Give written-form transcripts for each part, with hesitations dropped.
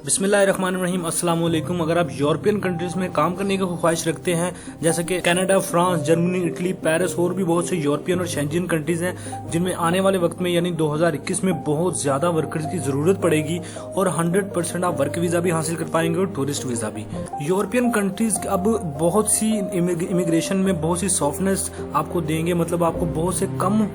बिस्मिल्लाहिर्रहमानिर्रहीम, अस्सलाम वालेकुम। अगर आप यूरोपियन कंट्रीज में काम करने की ख्वाहिश रखते हैं, जैसे कि Canada, France, Germany, Italy, Paris और भी बहुत से यूरोपियन और शेंजन कंट्रीज हैं जिनमें आने वाले वक्त में यानी 2021 में बहुत ज्यादा वर्कर्स की जरूरत पड़ेगी और 100% आप वर्क वीजा भी हासिल कर पाएंगे और टूरिस्ट वीजा भी। यूरोपियन कंट्रीज अब बहुत सी इमिग्रेशन में बहुत सी सॉफ्टनेस आपको देंगे, मतलब आपको बहुत से कम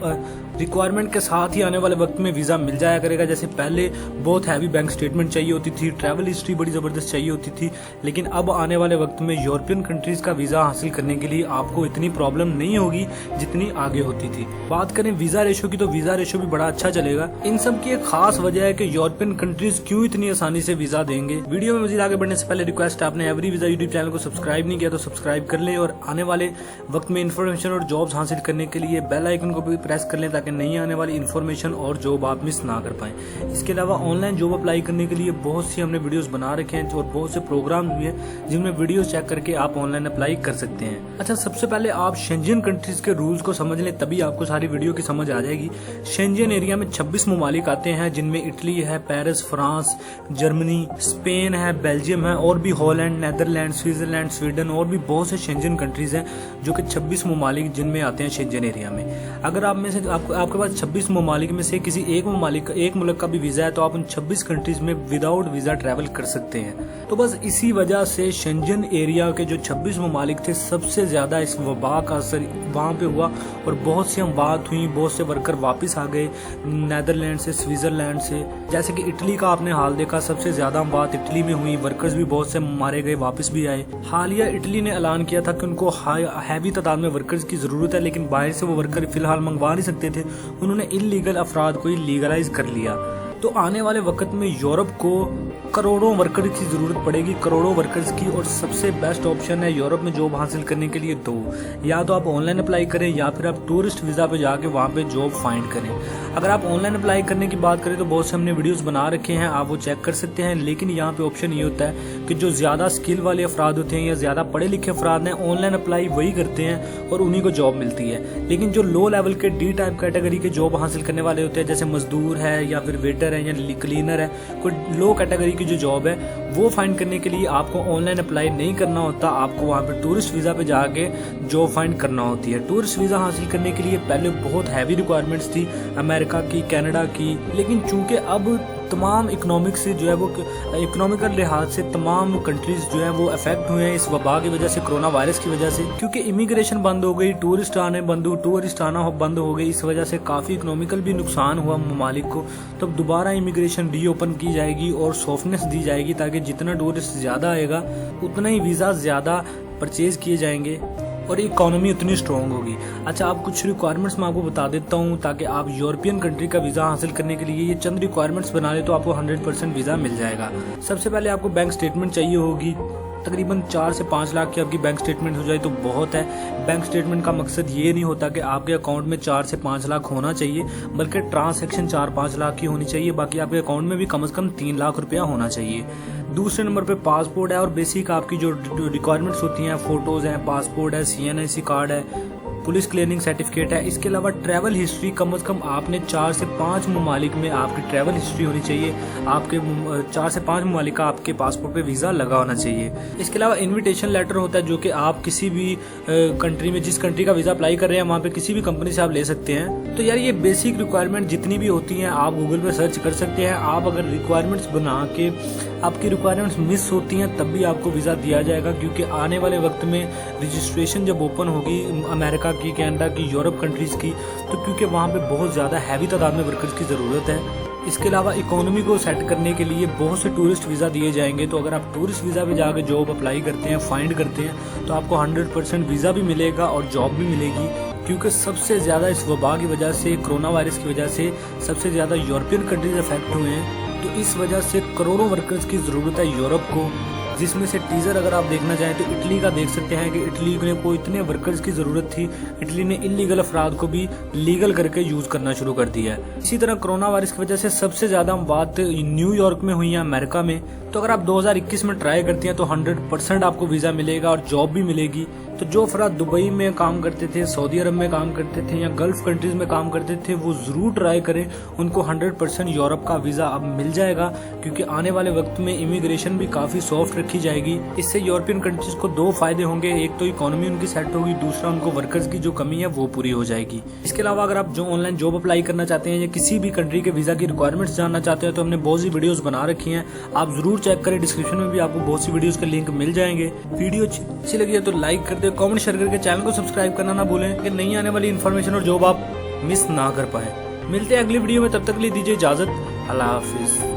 रिक्वायरमेंट के साथ ही आने वाले वक्त में वीजा मिल जाया करेगा। जैसे पहले बहुत हैवी बैंक स्टेटमेंट चाहिए होती थी, ट्रैवल हिस्ट्री बड़ी जबरदस्त चाहिए होती थी, लेकिन अब आने वाले वक्त में यूरोपियन कंट्रीज का वीजा हासिल करने के लिए आपको इतनी प्रॉब्लम नहीं होगी जितनी आगे होती थी। बात करें वीजा रेशो की, तो वीजा रेशो भी बड़ा अच्छा चलेगा। इन सब की एक खास वजह है कि यूरोपियन कंट्रीज क्यों इतनी आसानी से वीजा देंगे। वीडियो में मजीद आगे बढ़ने से पहले रिक्वेस्ट, आपने एवरीवीसा यूट्यूब चैनल को सब्सक्राइब नहीं किया तो सब्सक्राइब कर लें और आने वाले वक्त में इन्फॉर्मेशन और जॉब्स हासिल करने के लिए बेल आइकन को भी प्रेस कर लें ताकि नई आने वाली इन्फॉर्मेशन और जॉब आप मिस ना कर पाएं। इसके अलावा ऑनलाइन जॉब अप्लाई करने के लिए बहुत सी हमने वीडियोस बना रखे हैं और बहुत से प्रोग्राम भी हैं जिनमें वीडियोस चेक करके आप ऑनलाइन अप्लाई कर सकते हैं। अच्छा, सबसे पहले आप शेंजन कंट्रीज के रूल्स को समझ लें, तभी आपको सारी वीडियो की समझ आ जाएगी। शेंजन एरिया में 26 ममालिक आते हैं जिनमें इटली है, पेरिस, फ्रांस, जर्मनी, स्पेन है, बेल्जियम है और भी हॉलैंड, नेदरलैंड, स्विट्जरलैंड, स्वीडन और भी बहुत से शेंजन कंट्रीज हैं जो कि 26 ममालिक जिनमें आते हैं शेंजन एरिया में। अगर आप में से आपके पास 26 ममालिक में से किसी एक मुल्क का भी वीजा है तो आप उन 26 कंट्रीज में विदाउट वीजा ट्रैवल कर सकते हैं। तो बस इसी वजह से शेंजन एरिया के जो 26 ममालिक थे, सबसे ज्यादा इस वबा का असर वहां पे हुआ और बहुत सी बात हुई, बहुत से वर्कर वापस आ गए नेदरलैंड से, स्विट्जरलैंड से। जैसे कि इटली का आपने हाल देखा, सबसे ज्यादा बात इटली में हुई, वर्कर्स भी बहुत से मारे गए, वापस भी आए। हालिया इटली ने ऐलान किया था कि उनको हैवी तादाद में वर्कर्स की जरूरत है, लेकिन बाहर से वो वर्कर फिलहाल मंगवा नहीं सकते थे, उन्होंने इलीगल अफराद को लीगलाइज कर लिया। तो आने वाले वक्त में यूरोप को करोड़ों वर्कर की जरूरत पड़ेगी, करोड़ों वर्कर्स की, और सबसे बेस्ट ऑप्शन है यूरोप में जॉब हासिल करने के लिए दो, या तो आप ऑनलाइन अप्लाई करें या फिर आप टूरिस्ट वीजा पे जाके वहाँ पे जॉब फाइंड करें। अगर आप ऑनलाइन अप्लाई करने की बात करें तो बहुत से हमने वीडियोस बना रखे हैं, आप वो चेक कर सकते हैं, लेकिन यहाँ पे ऑप्शन ये होता है कि जो ज्यादा स्किल वाले अफराद होते हैं या ज्यादा पढ़े लिखे अफराद हैं, ऑनलाइन अप्लाई वही करते हैं और उन्हीं को जॉब मिलती है। लेकिन जो लो लेवल के डी टाइप कैटेगरी के जॉब हासिल करने वाले होते हैं, जैसे मजदूर है या फिर वेटर है या क्लीनर है, कोई लो कैटेगरी की जो जॉब है वो फाइंड करने के लिए आपको ऑनलाइन अप्लाई नहीं करना होता, आपको वहाँ पे टूरिस्ट वीजा पे जाके जॉब फाइंड करना होती है। टूरिस्ट वीजा हासिल करने के लिए पहले बहुत हैवी रिक्वायरमेंट्स थी अमेरिका की, कनाडा की, लेकिन चूंकि अब तमाम इकोनॉमिक से जो है वो इकोनॉमिकल लिहाज से तमाम कंट्रीज जो है वो अफेक्ट हुए हैं इस वबा की वजह से, कोरोना वायरस की वजह से, क्योंकि इमिग्रेशन बंद हो गई, टूरिस्ट आना बंद हो गई, इस वजह से काफी इकोनॉमिकल भी नुकसान हुआ ममालिक को। तब दोबारा इमिग्रेशन रीओपन की जाएगी और सॉफ्टनेस दी जाएगी ताकि जितना टूरिस्ट ज्यादा आएगा उतना ही वीजा ज्यादा परचेज किए जाएंगे और इकोनॉमी उतनी स्ट्रॉन्ग होगी। अच्छा, आप कुछ रिक्वायरमेंट्स मैं आपको बता देता हूँ ताकि आप यूरोपियन कंट्री का वीजा हासिल करने के लिए ये चंद रिक्वायरमेंट्स बना ले तो आपको 100% वीजा मिल जाएगा। सबसे पहले आपको बैंक स्टेटमेंट चाहिए होगी, तकरीबन 4 से 5 लाख की आपकी बैंक स्टेटमेंट हो जाए तो बहुत है। बैंक स्टेटमेंट का मकसद ये नहीं होता कि आपके अकाउंट में 4 से 5 लाख होना चाहिए, बल्कि ट्रांसैक्शन 4-5 लाख की होनी चाहिए, बाकी आपके अकाउंट में भी कम से कम 3 लाख रुपया होना चाहिए। दूसरे नंबर पे पासपोर्ट है और बेसिक आपकी जो रिक्वायरमेंट्स होती हैं, फोटोज हैं, पासपोर्ट है, CNIC कार्ड है, पुलिस क्लियरिंग सर्टिफिकेट है। इसके अलावा ट्रैवल हिस्ट्री कम से कम आपने 4 से 5 ममालिक में आपकी ट्रैवल हिस्ट्री होनी चाहिए, आपके 4 से 5 ममालिक का आपके पासपोर्ट पे वीजा लगा होना चाहिए। इसके अलावा इनविटेशन लेटर होता है जो कि आप किसी भी कंट्री में, जिस कंट्री का वीजा अप्लाई कर रहे हैं वहाँ पे किसी भी कंपनी से आप ले सकते हैं। तो यार ये बेसिक रिक्वायरमेंट जितनी भी होती हैं आप गूगल पे सर्च कर सकते हैं। आप अगर रिक्वायरमेंट्स बना के आपकी रिक्वायरमेंट्स मिस होती हैं तब भी आपको वीजा दिया जाएगा, क्योंकि आने वाले वक्त में रजिस्ट्रेशन जब ओपन होगी अमेरिका की, कनाडा की, यूरोप कंट्रीज की, तो क्योंकि वहाँ पे बहुत ज्यादा हैवी तादाद में वर्कर्स की जरूरत है। इसके अलावा इकोनॉमी को सेट करने के लिए बहुत से टूरिस्ट वीजा दिए जाएंगे, तो अगर आप टूरिस्ट वीजा पे जाकर जॉब अप्लाई करते हैं, फाइंड करते हैं, तो आपको 100% वीजा भी मिलेगा और जॉब भी मिलेगी, क्योंकि सबसे ज्यादा इस वबा की वजह से, कोरोना वायरस की वजह से सबसे ज्यादा यूरोपियन कंट्रीज अफेक्ट हुए हैं। तो इस वजह से करोड़ों वर्कर्स की जरूरत है यूरोप को, जिसमें से टीजर अगर आप देखना चाहें तो इटली का देख सकते हैं कि इटली को इतने वर्कर्स की जरूरत थी, इटली ने इलीगल अफराद को भी लीगल करके यूज करना शुरू कर दिया है। इसी तरह कोरोना वायरस की वजह से सबसे ज्यादा बात न्यूयॉर्क में हुई है, अमेरिका में। तो अगर आप 2021 में ट्राई करती हैं तो 100% आपको वीजा मिलेगा और जॉब भी मिलेगी, तो जो अफराद दुबई में काम करते थे, सऊदी अरब में काम करते थे या गल्फ कंट्रीज में काम करते थे, वो जरूर ट्राई करें। उनको 100% यूरोप का वीजा अब मिल जाएगा, क्योंकि आने वाले वक्त में इमिग्रेशन भी काफी सॉफ्ट रखी जाएगी। इससे यूरोपियन कंट्रीज को 2 फायदे होंगे, एक तो इकोनॉमी उनकी सेट होगी, दूसरा उनको वर्कर्स की जो कमी है वो पूरी हो जाएगी। इसके अलावा अगर आप जो ऑनलाइन जॉब अप्लाई करना चाहते हैं या किसी भी कंट्री के वीजा की रिक्वायरमेंट्स जानना चाहते हैं, तो हमने बहुत सी वीडियोस बना रखी हैं, आप जरूर चेक करें। डिस्क्रिप्शन में भी आपको बहुत सी वीडियोस के लिंक मिल जाएंगे। वीडियो अच्छी लगी है तो लाइक कर दे, कमेंट शेयर करके चैनल को सब्सक्राइब करना ना भूलें कि नई आने वाली इन्फॉर्मेशन और जॉब आप मिस ना कर पाए। मिलते हैं अगली वीडियो में, तब तक के लिए दीजिए इजाजत। अल्लाह हाफिज।